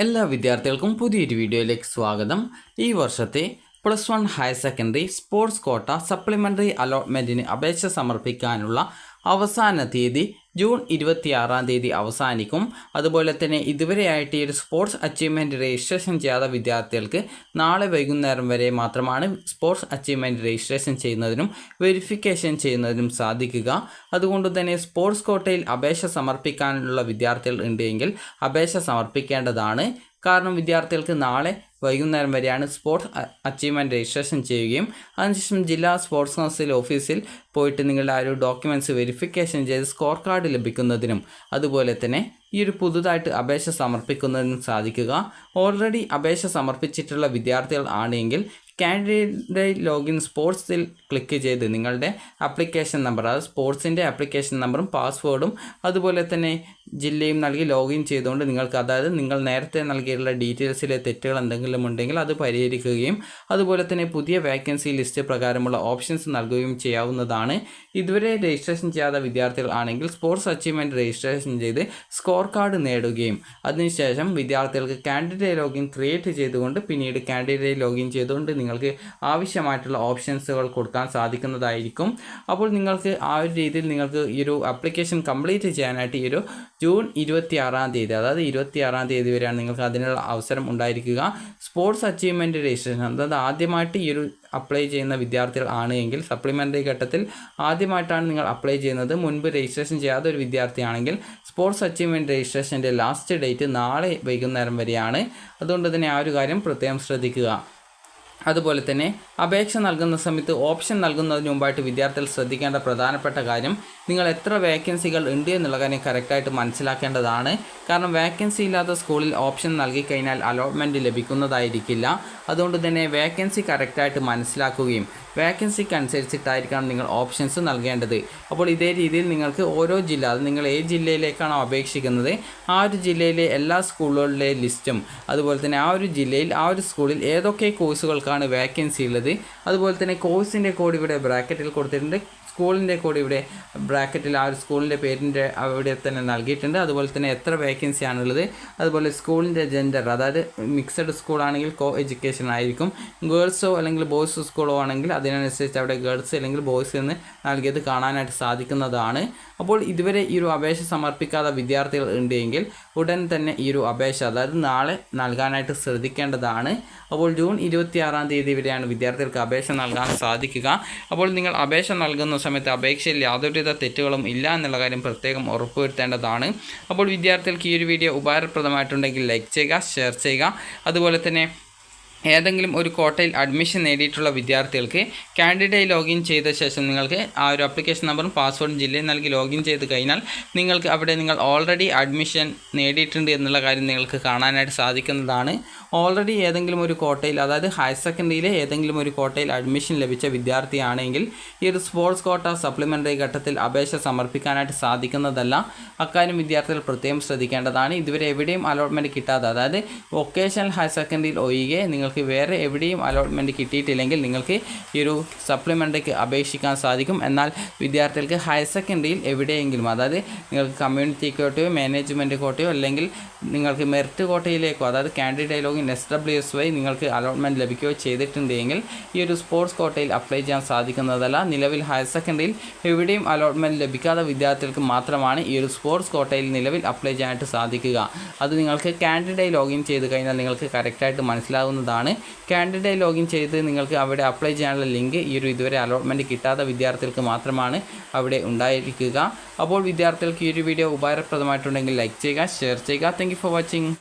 എല്ലാ വിദ്യാർത്ഥികൾക്കും പുതിയൊരു വീഡിയോയിലേക്ക് സ്വാഗതം. ഈ വർഷത്തെ +1 higher secondary sports quota supplementary അലോട്ട്മെൻറ്റിന് അപേക്ഷ സമർപ്പിക്കാനുള്ള അവസാന തീയതി ജൂൺ 26 അവസാനിക്കും. അതുപോലെ തന്നെ ഇതുവരെയായിട്ട് ഈ ഒരു സ്പോർട്സ് അച്ചീവ്മെൻറ്റ് രജിസ്ട്രേഷൻ ചെയ്യാത്ത വിദ്യാർത്ഥികൾക്ക് നാളെ വൈകുന്നേരം വരെ മാത്രമാണ് സ്പോർട്സ് അച്ചീവ്മെൻറ്റ് രജിസ്ട്രേഷൻ ചെയ്യുന്നതിനും വെരിഫിക്കേഷൻ ചെയ്യുന്നതിനും സാധിക്കുക. അതുകൊണ്ട് തന്നെ സ്പോർട്സ് കോട്ടയിൽ അപേക്ഷ സമർപ്പിക്കാനുള്ള വിദ്യാർത്ഥികൾ ഉണ്ടെങ്കിൽ അപേക്ഷ സമർപ്പിക്കേണ്ടതാണ്. കാരണം വിദ്യാർത്ഥികൾക്ക് നാളെ വൈകുന്നേരം വരെയാണ് സ്പോർട്സ് അച്ചീവ്മെൻറ്റ് രജിസ്ട്രേഷൻ ചെയ്യുകയും അതിനുശേഷം ജില്ലാ സ്പോർട്സ് കൗൺസിൽ ഓഫീസിൽ പോയിട്ട് നിങ്ങളുടെ ആ ഒരു ഡോക്യുമെൻറ്റ്സ് വെരിഫിക്കേഷൻ ചെയ്ത് സ്കോർ കാർഡ് ലഭിക്കുന്നതിനും അതുപോലെ തന്നെ ഈ ഒരു പുതുതായിട്ട് അപേക്ഷ സമർപ്പിക്കുന്നതിനും സാധിക്കുക. ഓൾറെഡി അപേക്ഷ സമർപ്പിച്ചിട്ടുള്ള വിദ്യാർത്ഥികൾ ആണെങ്കിൽ കാൻഡിഡേറ്റ് ലോഗിൻ സ്പോർട്സിൽ ക്ലിക്ക് ചെയ്ത് നിങ്ങളുടെ ആപ്ലിക്കേഷൻ നമ്പർ, അതായത് സ്പോർട്സിൻ്റെ ആപ്ലിക്കേഷൻ നമ്പറും പാസ്വേഡും അതുപോലെ തന്നെ ജില്ലയും നൽകി ലോഗിൻ ചെയ്തുകൊണ്ട് നിങ്ങൾക്ക്, അതായത് നിങ്ങൾ നേരത്തെ നൽകിയിട്ടുള്ള ഡീറ്റെയിൽസിലെ തെറ്റുകൾ എന്തെങ്കിലും ഉണ്ടെങ്കിൽ അത് പരിഹരിക്കുകയും അതുപോലെ തന്നെ പുതിയ വേക്കൻസി ലിസ്റ്റ് പ്രകാരമുള്ള ഓപ്ഷൻസ് നൽകുകയും ചെയ്യാവുന്നതാണ്. ഇതുവരെ രജിസ്ട്രേഷൻ ചെയ്യാത്ത വിദ്യാർത്ഥികൾ ആണെങ്കിൽ സ്പോർട്സ് അച്ചീവ്മെൻറ്റ് രജിസ്ട്രേഷൻ ചെയ്ത് സ്കോർ കാർഡ് നേടുകയും അതിനുശേഷം വിദ്യാർത്ഥികൾക്ക് കാൻഡിഡേറ്റ് ലോഗിൻ ക്രിയേറ്റ് ചെയ്തുകൊണ്ട് പിന്നീട് കാൻഡിഡേറ്റ് ലോഗിൻ ചെയ്തുകൊണ്ട് നിങ്ങൾക്ക് ആവശ്യമായിട്ടുള്ള ഓപ്ഷൻസുകൾ കൊടുക്കാൻ സാധിക്കുന്നതായിരിക്കും. അപ്പോൾ നിങ്ങൾക്ക് ആ ഒരു രീതിയിൽ നിങ്ങൾക്ക് ഈ ഒരു ആപ്ലിക്കേഷൻ കംപ്ലീറ്റ് ചെയ്യാനായിട്ട് ഈ ഒരു ജൂൺ 26 അതായത് 26 വരെയാണ് നിങ്ങൾക്ക് അതിനുള്ള അവസരം ഉണ്ടായിരിക്കുക. സ്പോർട്സ് അച്ചീവ്മെൻറ്റ് രജിസ്ട്രേഷൻ, അതായത് ആദ്യമായിട്ട് ഈ ഒരു അപ്ലൈ ചെയ്യുന്ന വിദ്യാർത്ഥികൾ ആണ് എങ്കിൽ സപ്ലിമെൻ്ററി ഘട്ടത്തിൽ ആദ്യമായിട്ടാണ് നിങ്ങൾ അപ്ലൈ ചെയ്യുന്നത്, മുൻപ് രജിസ്ട്രേഷൻ ചെയ്യാത്ത ഒരു വിദ്യാർത്ഥിയാണെങ്കിൽ സ്പോർട്സ് അച്ചീവ്മെൻറ്റ് രജിസ്ട്രേഷൻ്റെ ലാസ്റ്റ് ഡേറ്റ് നാളെ വൈകുന്നേരം വരെയാണ്. അതുകൊണ്ട് തന്നെ ആ ഒരു കാര്യം പ്രത്യേകം ശ്രദ്ധിക്കുക. അതുപോലെ തന്നെ അപേക്ഷ നൽകുന്ന സമയത്ത് ഓപ്ഷൻ നൽകുന്നതിന് മുമ്പായിട്ട് വിദ്യാർത്ഥികൾ ശ്രദ്ധിക്കേണ്ട പ്രധാനപ്പെട്ട കാര്യം, നിങ്ങൾ എത്ര വേക്കൻസികൾ ഉണ്ട് എന്നുള്ള കാര്യം കറക്റ്റായിട്ട് മനസ്സിലാക്കേണ്ടതാണ്. കാരണം വേക്കൻസി ഇല്ലാത്ത സ്കൂളിൽ ഓപ്ഷൻ നൽകിക്കഴിഞ്ഞാൽ അലോട്ട്മെൻറ്റ് ലഭിക്കുന്നതായിരിക്കില്ല. അതുകൊണ്ട് തന്നെ വേക്കൻസി കറക്റ്റായിട്ട് മനസ്സിലാക്കുകയും വേക്കൻസിക്ക് അനുസരിച്ചിട്ടായിരിക്കണം നിങ്ങൾ ഓപ്ഷൻസ് നൽകേണ്ടത്. അപ്പോൾ ഇതേ രീതിയിൽ നിങ്ങൾക്ക് ഓരോ ജില്ല, അത് നിങ്ങൾ ഏത് ജില്ലയിലേക്കാണോ അപേക്ഷിക്കുന്നത് ആ ഒരു ജില്ലയിലെ എല്ലാ സ്കൂളുകളുടെ ലിസ്റ്റും അതുപോലെ തന്നെ ആ ഒരു ജില്ലയിൽ ആ ഒരു സ്കൂളിൽ ഏതൊക്കെ കോഴ്സുകൾക്കാണ് വേക്കൻസി ഉള്ളത്, അതുപോലെ തന്നെ കോഴ്സിൻ്റെ കോഡ് ഇവിടെ ബ്രാക്കറ്റിൽ കൊടുത്തിട്ടുണ്ട്, സ്കൂളിൻ്റെ കോഡ് ഇവിടെ ബ്രാക്കറ്റിൽ ആ ഒരു സ്കൂളിൻ്റെ പേരിൻ്റെ അവിടെ തന്നെ നൽകിയിട്ടുണ്ട്. അതുപോലെ തന്നെ എത്ര വേക്കൻസിയാണുള്ളത്, അതുപോലെ സ്കൂളിൻ്റെ ജെൻഡർ, അതായത് മിക്സഡ് സ്കൂളാണെങ്കിൽ കോ എഡ്യൂക്കേഷൻ ആയിരിക്കും, ഗേൾസോ അല്ലെങ്കിൽ ബോയ്സ് സ്കൂളോ ആണെങ്കിൽ അതിനനുസരിച്ച് അവിടെ ഗേൾസ് അല്ലെങ്കിൽ ബോയ്സ് എന്ന് നൽകിയത് കാണാനായിട്ട് സാധിക്കുന്നതാണ്. അപ്പോൾ ഇതുവരെ ഈ ഒരു അപേക്ഷ സമർപ്പിക്കാത്ത വിദ്യാർത്ഥികൾ ഉണ്ടെങ്കിൽ ഉടൻ തന്നെ ഈ ഒരു അപേക്ഷ, അതായത് നാളെ നൽകാനായിട്ട് ശ്രദ്ധിക്കേണ്ടതാണ്. അപ്പോൾ ജൂൺ 26 വരെയാണ് വിദ്യാർത്ഥികൾക്ക് അപേക്ഷ നൽകാൻ സാധിക്കുക. അപ്പോൾ നിങ്ങൾ അപേക്ഷ നൽകുന്ന സമയത്ത് അപേക്ഷയിൽ യാതൊരുവിധ തെറ്റുകളും ഇല്ല എന്നുള്ള കാര്യം പ്രത്യേകം ഉറപ്പുവരുത്തേണ്ടതാണ്. അപ്പോൾ വിദ്യാർത്ഥികൾക്ക് ഈ ഒരു വീഡിയോ ഉപകാരപ്രദമായിട്ടുണ്ടെങ്കിൽ ലൈക്ക് ചെയ്യുക, ഷെയർ ചെയ്യുക. അതുപോലെ തന്നെ ഏതെങ്കിലും ഒരു കോട്ടയിൽ അഡ്മിഷൻ നേടിയിട്ടുള്ള വിദ്യാർത്ഥികൾക്ക് കാൻഡിഡേറ്റ് ലോഗിൻ ചെയ്ത ശേഷം നിങ്ങൾക്ക് ആ ഒരു ആപ്ലിക്കേഷൻ നമ്പറും പാസ്വേഡും ജില്ലയിൽ നൽകി ലോഗിൻ ചെയ്ത് കഴിഞ്ഞാൽ നിങ്ങൾക്ക് അവിടെ നിങ്ങൾ ഓൾറെഡി അഡ്മിഷൻ നേടിയിട്ടുണ്ട് എന്നുള്ള കാര്യം നിങ്ങൾക്ക് കാണാനായിട്ട് സാധിക്കുന്നതാണ്. ഓൾറെഡി ഏതെങ്കിലും ഒരു കോട്ടയിൽ, അതായത് ഹയർ സെക്കൻഡറിയിലെ ഏതെങ്കിലും ഒരു കോട്ടയിൽ അഡ്മിഷൻ ലഭിച്ച വിദ്യാർത്ഥിയാണെങ്കിൽ ഈ ഒരു സ്പോർട്സ് കോട്ട സപ്ലിമെൻ്ററി ഘട്ടത്തിൽ അപേക്ഷ സമർപ്പിക്കാനായിട്ട് സാധിക്കുന്നതല്ല. അക്കാര്യം വിദ്യാർത്ഥികൾ പ്രത്യേകം ശ്രദ്ധിക്കേണ്ടതാണ്. ഇതുവരെ എവിടെയും അലോട്ട്മെൻറ്റ് കിട്ടാതെ, അതായത് വൊക്കേഷണൽ ഹയർ സെക്കൻഡറിയിൽ ഒഴികെ നിങ്ങൾക്ക് വേറെ എവിടെയും അലോട്ട്മെൻറ്റ് കിട്ടിയിട്ടില്ലെങ്കിൽ നിങ്ങൾക്ക് ഈ ഒരു സപ്ലിമെൻ്ററിക്ക് അപേക്ഷിക്കാൻ സാധിക്കും. എന്നാൽ വിദ്യാർത്ഥികൾക്ക് ഹയർ സെക്കൻഡറിയിൽ എവിടെയെങ്കിലും, അതായത് നിങ്ങൾക്ക് കമ്മ്യൂണിറ്റി കോട്ടയോ മാനേജ്മെൻറ്റ് കോട്ടയോ അല്ലെങ്കിൽ നിങ്ങൾക്ക് മെറിറ്റ് കോട്ടയിലേക്കോ, അതായത് കാൻഡിഡേറ്റ് ലോഗിൻ SWS നിങ്ങൾക്ക് അലോട്ട്മെൻറ്റ് ലഭിക്കുകയോ ചെയ്തിട്ടുണ്ടെങ്കിൽ ഈ ഒരു സ്പോർട്സ് കോട്ടയിൽ അപ്ലൈ ചെയ്യാൻ സാധിക്കുന്നതല്ല. നിലവിൽ ഹയർ സെക്കൻഡറിയിൽ എവിടെയും അലോട്ട്മെൻറ്റ് ലഭിക്കാത്ത വിദ്യാർത്ഥികൾക്ക് മാത്രമാണ് ഈ ഒരു സ്പോർട്സ് കോട്ടയിൽ നിലവിൽ അപ്ലൈ ചെയ്യാനായിട്ട് സാധിക്കുക. അത് നിങ്ങൾക്ക് കാൻഡിഡേറ്റ് ലോഗിൻ ചെയ്ത് കഴിഞ്ഞാൽ നിങ്ങൾക്ക് കറക്റ്റായിട്ട് മനസ്സിലാവുന്നതാണ്. കാൻഡിഡേറ്റ് ലോഗിൻ ചെയ്ത് നിങ്ങൾക്ക് അവിടെ അപ്ലൈ ചെയ്യാനുള്ള ലിങ്ക് ഈ ഒരു ഇതുവരെ അലോട്ട്മെൻറ്റ് കിട്ടാത്ത വിദ്യാർത്ഥികൾക്ക് മാത്രമാണ് അവിടെ ഉണ്ടായിരിക്കുക. അപ്പോൾ വിദ്യാർത്ഥികൾക്ക് ഈ ഒരു വീഡിയോ ഉപകാരപ്രദമായിട്ടുണ്ടെങ്കിൽ ലൈക്ക് ചെയ്യുക, ഷെയർ ചെയ്യുക. Thank you for watching.